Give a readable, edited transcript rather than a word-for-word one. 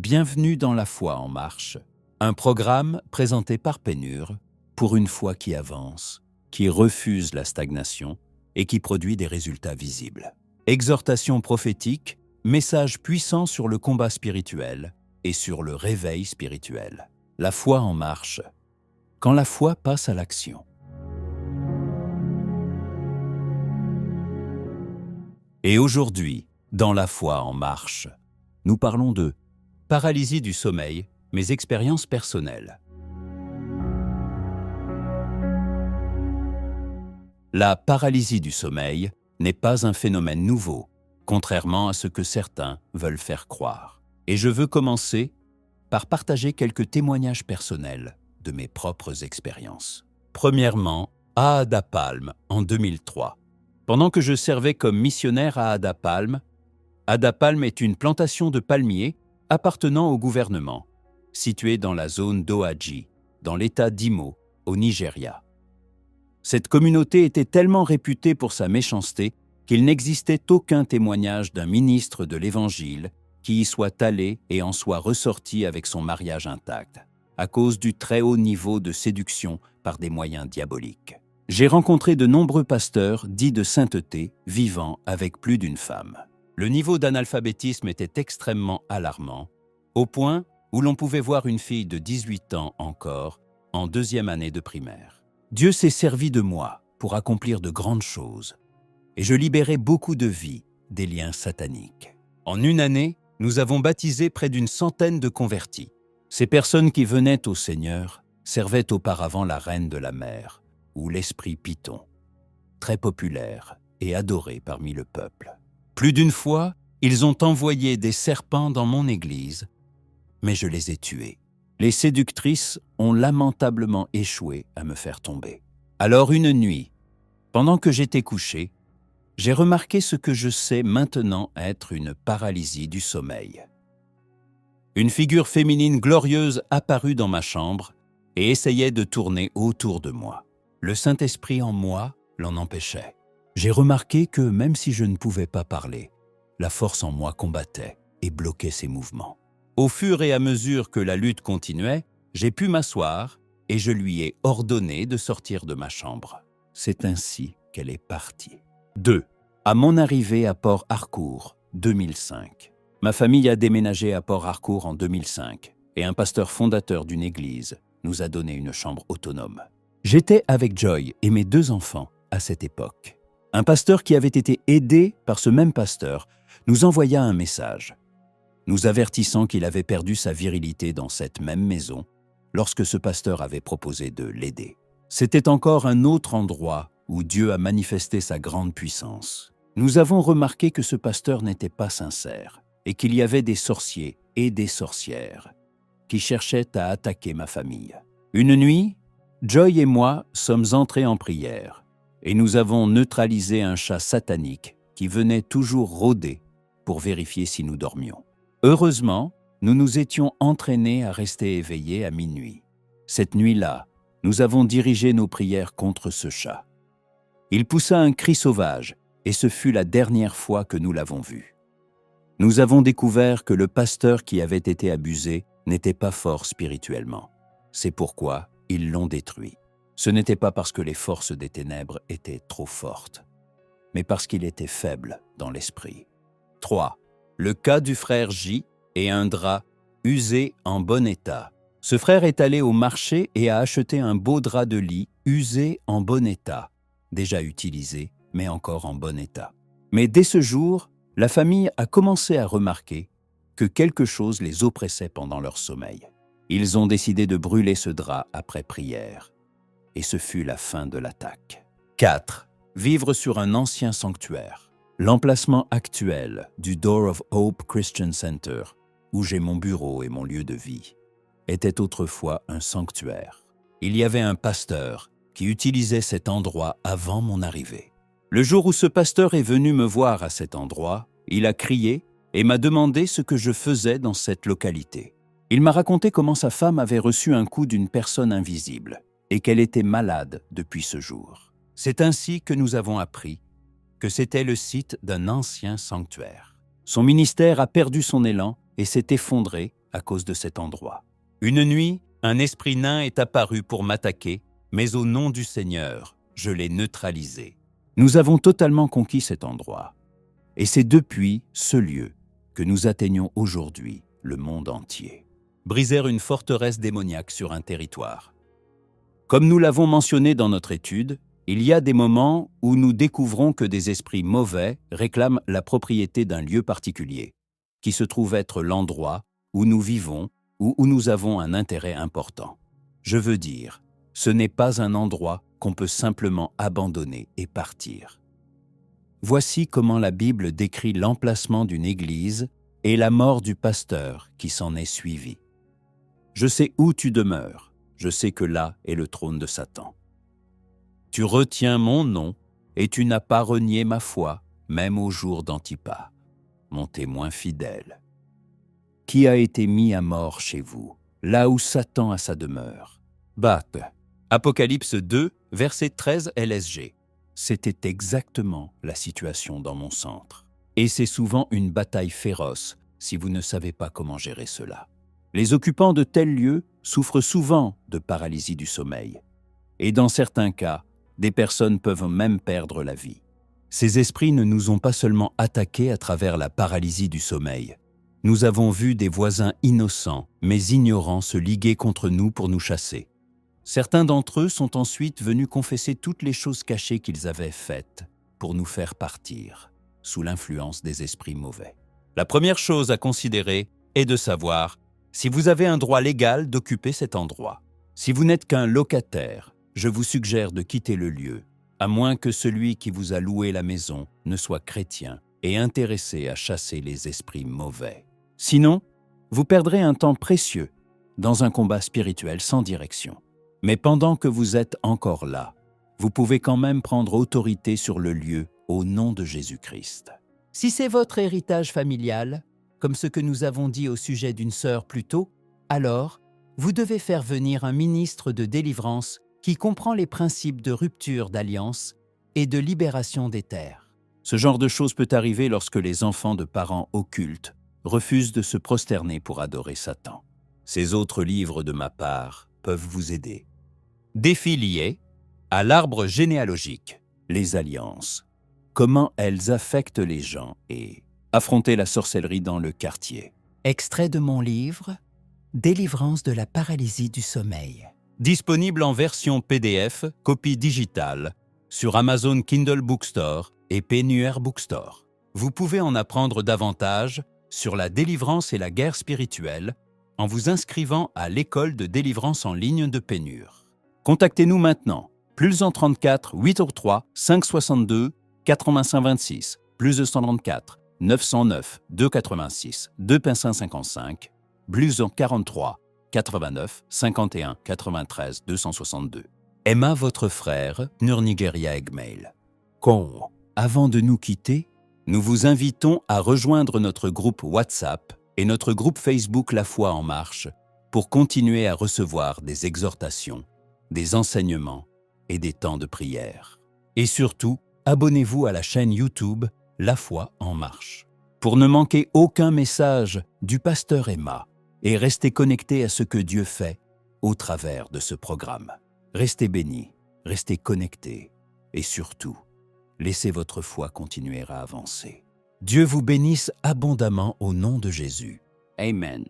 Bienvenue dans La Foi en marche, un programme présenté par Pénure pour une foi qui avance, qui refuse la stagnation et qui produit des résultats visibles. Exhortation prophétique, message puissant sur le combat spirituel et sur le réveil spirituel. La foi en marche, quand la foi passe à l'action. Et aujourd'hui, dans La foi en marche, nous parlons de paralysie du sommeil, mes expériences personnelles. La paralysie du sommeil n'est pas un phénomène nouveau, contrairement à ce que certains veulent faire croire. Et je veux commencer par partager quelques témoignages personnels de mes propres expériences. Premièrement, à Ada Palm en 2003. Pendant que je servais comme missionnaire à Ada Palm est une plantation de palmiers appartenant au gouvernement, située dans la zone d'Oaji, dans l'État d'Imo, au Nigeria. Cette communauté était tellement réputée pour sa méchanceté qu'il n'existait aucun témoignage d'un ministre de l'Évangile qui y soit allé et en soit ressorti avec son mariage intact, à cause du très haut niveau de séduction par des moyens diaboliques. J'ai rencontré de nombreux pasteurs dits de sainteté vivant avec plus d'une femme. Le niveau d'analphabétisme était extrêmement alarmant, au point où l'on pouvait voir une fille de 18 ans encore, en deuxième année de primaire. Dieu s'est servi de moi pour accomplir de grandes choses, et je libérais beaucoup de vies des liens sataniques. En une année, nous avons baptisé près d'une centaine de convertis. Ces personnes qui venaient au Seigneur servaient auparavant la reine de la mer, ou l'esprit Python, très populaire et adoré parmi le peuple. Plus d'une fois, ils ont envoyé des serpents dans mon église, mais je les ai tués. Les séductrices ont lamentablement échoué à me faire tomber. Alors une nuit, pendant que j'étais couché, j'ai remarqué ce que je sais maintenant être une paralysie du sommeil. Une figure féminine glorieuse apparut dans ma chambre et essayait de tourner autour de moi. Le Saint-Esprit en moi l'en empêchait. J'ai remarqué que même si je ne pouvais pas parler, la force en moi combattait et bloquait ses mouvements. Au fur et à mesure que la lutte continuait, j'ai pu m'asseoir et je lui ai ordonné de sortir de ma chambre. C'est ainsi qu'elle est partie. 2. À mon arrivée à Port Harcourt, 2005. Ma famille a déménagé à Port Harcourt en 2005 et un pasteur fondateur d'une église nous a donné une chambre autonome. J'étais avec Joy et mes 2 enfants à cette époque. Un pasteur qui avait été aidé par ce même pasteur nous envoya un message, nous avertissant qu'il avait perdu sa virilité dans cette même maison lorsque ce pasteur avait proposé de l'aider. C'était encore un autre endroit où Dieu a manifesté sa grande puissance. Nous avons remarqué que ce pasteur n'était pas sincère et qu'il y avait des sorciers et des sorcières qui cherchaient à attaquer ma famille. Une nuit, Joy et moi sommes entrés en prière et nous avons neutralisé un chat satanique qui venait toujours rôder pour vérifier si nous dormions. Heureusement, nous nous étions entraînés à rester éveillés à minuit. Cette nuit-là, nous avons dirigé nos prières contre ce chat. Il poussa un cri sauvage et ce fut la dernière fois que nous l'avons vu. Nous avons découvert que le pasteur qui avait été abusé n'était pas fort spirituellement. C'est pourquoi ils l'ont détruit. Ce n'était pas parce que les forces des ténèbres étaient trop fortes, mais parce qu'il était faible dans l'esprit. 3. Le cas du frère J et un drap usé en bon état. Ce frère est allé au marché et a acheté un beau drap de lit usé en bon état, déjà utilisé, mais encore en bon état. Mais dès ce jour, la famille a commencé à remarquer que quelque chose les oppressait pendant leur sommeil. Ils ont décidé de brûler ce drap après prière. Et ce fut la fin de l'attaque. 4. Vivre sur un ancien sanctuaire. L'emplacement actuel du Door of Hope Christian Center, où j'ai mon bureau et mon lieu de vie, était autrefois un sanctuaire. Il y avait un pasteur qui utilisait cet endroit avant mon arrivée. Le jour où ce pasteur est venu me voir à cet endroit, il a crié et m'a demandé ce que je faisais dans cette localité. Il m'a raconté comment sa femme avait reçu un coup d'une personne invisible et qu'elle était malade depuis ce jour. C'est ainsi que nous avons appris que c'était le site d'un ancien sanctuaire. Son ministère a perdu son élan et s'est effondré à cause de cet endroit. Une nuit, un esprit nain est apparu pour m'attaquer, mais au nom du Seigneur, je l'ai neutralisé. Nous avons totalement conquis cet endroit. Et c'est depuis ce lieu que nous atteignons aujourd'hui le monde entier. Briser une forteresse démoniaque sur un territoire. Comme nous l'avons mentionné dans notre étude, il y a des moments où nous découvrons que des esprits mauvais réclament la propriété d'un lieu particulier, qui se trouve être l'endroit où nous vivons ou où nous avons un intérêt important. Je veux dire, ce n'est pas un endroit qu'on peut simplement abandonner et partir. Voici comment la Bible décrit l'emplacement d'une église et la mort du pasteur qui s'en est suivi. Je sais où tu demeures, je sais que là est le trône de Satan. Tu retiens mon nom et tu n'as pas renié ma foi, même au jour d'Antipas, mon témoin fidèle. Qui a été mis à mort chez vous, là où Satan a sa demeure? Bath. Apocalypse 2, verset 13 LSG. C'était exactement la situation dans mon centre. Et c'est souvent une bataille féroce si vous ne savez pas comment gérer cela. Les occupants de tels lieux souffrent souvent de paralysie du sommeil. Et dans certains cas, des personnes peuvent même perdre la vie. Ces esprits ne nous ont pas seulement attaqués à travers la paralysie du sommeil. Nous avons vu des voisins innocents, mais ignorants, se liguer contre nous pour nous chasser. Certains d'entre eux sont ensuite venus confesser toutes les choses cachées qu'ils avaient faites pour nous faire partir, sous l'influence des esprits mauvais. La première chose à considérer est de savoir si vous avez un droit légal d'occuper cet endroit. Si vous n'êtes qu'un locataire, je vous suggère de quitter le lieu, à moins que celui qui vous a loué la maison ne soit chrétien et intéressé à chasser les esprits mauvais. Sinon, vous perdrez un temps précieux dans un combat spirituel sans direction. Mais pendant que vous êtes encore là, vous pouvez quand même prendre autorité sur le lieu au nom de Jésus-Christ. Si c'est votre héritage familial, comme ce que nous avons dit au sujet d'une sœur plus tôt, alors vous devez faire venir un ministre de délivrance qui comprend les principes de rupture d'alliance et de libération des terres. Ce genre de choses peut arriver lorsque les enfants de parents occultes refusent de se prosterner pour adorer Satan. Ces autres livres de ma part peuvent vous aider. Défis liés à l'arbre généalogique, les alliances, comment elles affectent les gens et affronter la sorcellerie dans le quartier. Extrait de mon livre « Délivrance de la paralysie du sommeil ». Disponible en version PDF, copie digitale, sur Amazon Kindle Bookstore et Pennuer Bookstore. Vous pouvez en apprendre davantage sur la délivrance et la guerre spirituelle en vous inscrivant à l'école de délivrance en ligne de Pennuer. Contactez-nous maintenant, +1 34 803 562 85 26, +2 34 909 286 255, +1 43 89 51 93 262. Emma, votre frère, Nurnigeria Egmail. Avant de nous quitter, nous vous invitons à rejoindre notre groupe WhatsApp et notre groupe Facebook La Foi en Marche pour continuer à recevoir des exhortations, des enseignements et des temps de prière. Et surtout, abonnez-vous à la chaîne YouTube La Foi en Marche pour ne manquer aucun message du pasteur Emma et rester connecté à ce que Dieu fait au travers de ce programme. Restez bénis, restez connectés et surtout, laissez votre foi continuer à avancer. Dieu vous bénisse abondamment au nom de Jésus. Amen.